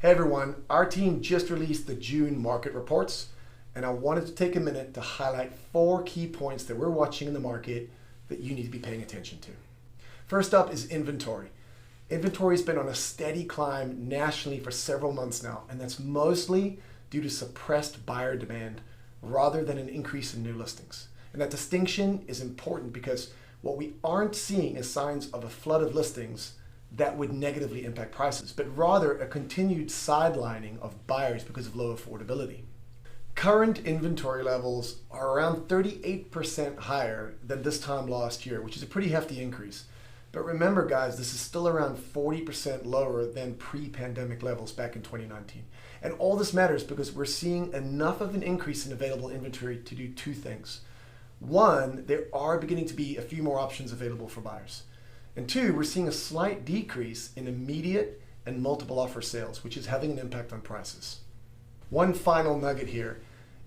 Hey everyone, our team just released the June market reports, and I wanted to take a minute to highlight 4 key points that we're watching in the market that you need to be paying attention to. First up is inventory. Inventory has been on a steady climb nationally for several months now, and that's mostly due to suppressed buyer demand rather than an increase in new listings. And that distinction is important because what we aren't seeing is signs of a flood of listings that would negatively impact prices, but rather a continued sidelining of buyers because of low affordability. Current inventory levels are around 38% higher than this time last year, which is a pretty hefty increase. But remember guys, this is still around 40% lower than pre-pandemic levels back in 2019. And all this matters because we're seeing enough of an increase in available inventory to do 2 things. 1, there are beginning to be a few more options available for buyers. And 2, we're seeing a slight decrease in immediate and multiple offer sales, which is having an impact on prices. One final nugget here.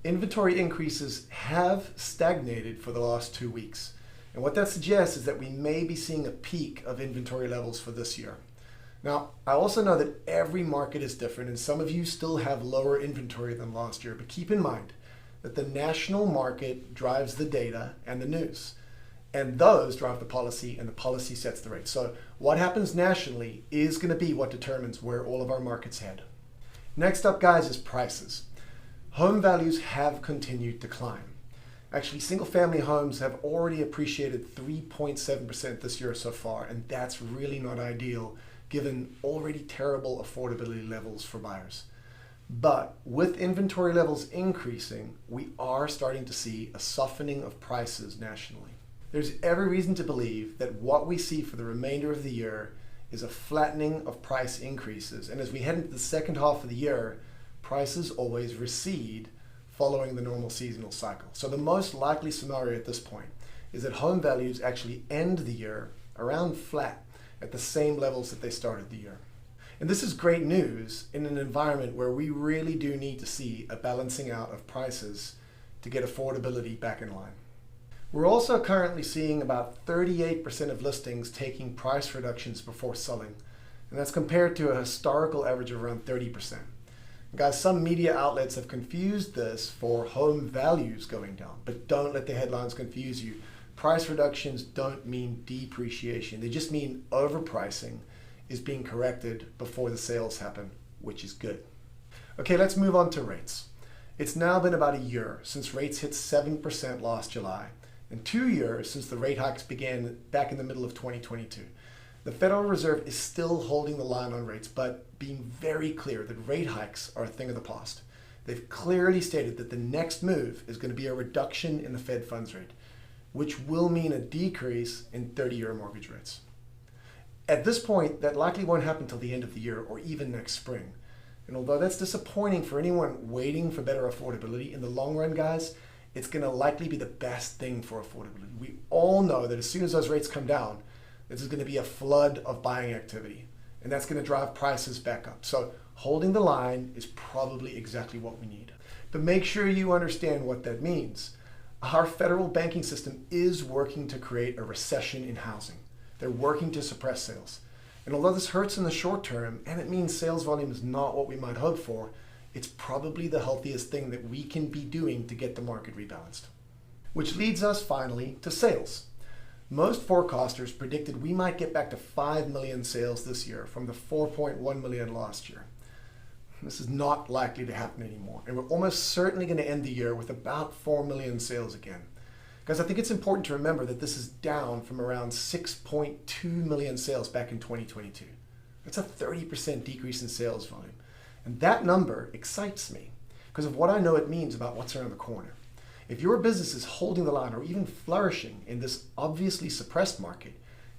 Inventory increases have stagnated for the last 2 weeks. And what that suggests is that we may be seeing a peak of inventory levels for this year. Now, I also know that every market is different and some of you still have lower inventory than last year, but keep in mind that the national market drives the data and the news. And those drive the policy, and the policy sets the rate. So what happens nationally is going to be what determines where all of our markets head. Next up, guys, is prices. Home values have continued to climb. Actually, single-family homes have already appreciated 3.7% this year so far, and that's really not ideal given already terrible affordability levels for buyers. But with inventory levels increasing, we are starting to see a softening of prices nationally. There's every reason to believe that what we see for the remainder of the year is a flattening of price increases. And as we head into the second half of the year, prices always recede following the normal seasonal cycle. So the most likely scenario at this point is that home values actually end the year around flat at the same levels that they started the year. And this is great news in an environment where we really do need to see a balancing out of prices to get affordability back in line. We're also currently seeing about 38% of listings taking price reductions before selling, and that's compared to a historical average of around 30%. Guys, some media outlets have confused this for home values going down, but don't let the headlines confuse you. Price reductions don't mean depreciation. They just mean overpricing is being corrected before the sales happen, which is good. Okay, let's move on to rates. It's now been about a year since rates hit 7% last July, and 2 years since the rate hikes began back in the middle of 2022. The Federal Reserve is still holding the line on rates, but being very clear that rate hikes are a thing of the past. They've clearly stated that the next move is going to be a reduction in the Fed funds rate, which will mean a decrease in 30-year mortgage rates. At this point, that likely won't happen until the end of the year or even next spring. And although that's disappointing for anyone waiting for better affordability, in the long run, guys, it's going to likely be the best thing for affordability. We all know that as soon as those rates come down, this is going to be a flood of buying activity, and that's going to drive prices back up. So holding the line is probably exactly what we need. But make sure you understand what that means. Our federal banking system is working to create a recession in housing. They're working to suppress sales. And although this hurts in the short term, and it means sales volume is not what we might hope for, it's probably the healthiest thing that we can be doing to get the market rebalanced. Which leads us finally to sales. Most forecasters predicted we might get back to 5 million sales this year from the 4.1 million last year. This is not likely to happen anymore, and we're almost certainly going to end the year with about 4 million sales again. Because I think it's important to remember that this is down from around 6.2 million sales back in 2022. That's a 30% decrease in sales volume. And that number excites me because of what I know it means about what's around the corner. If your business is holding the line or even flourishing in this obviously suppressed market,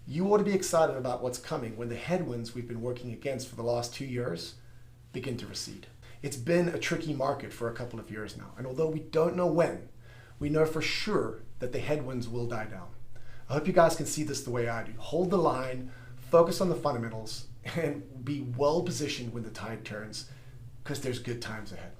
you ought to be excited about what's coming when the headwinds we've been working against for the last 2 years begin to recede. It's been a tricky market for a couple of years now, and although we don't know when, we know for sure that the headwinds will die down. I hope you guys can see this the way I do. Hold the line, focus on the fundamentals, and be well positioned when the tide turns, because there's good times ahead.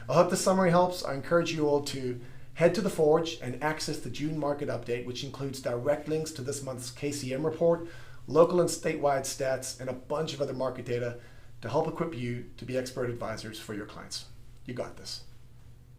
I hope the summary helps. I encourage you all to head to the Forge and access the June market update, which includes direct links to this month's KCM report, local and statewide stats, and a bunch of other market data. to help equip you to be expert advisors for your clients. You got this.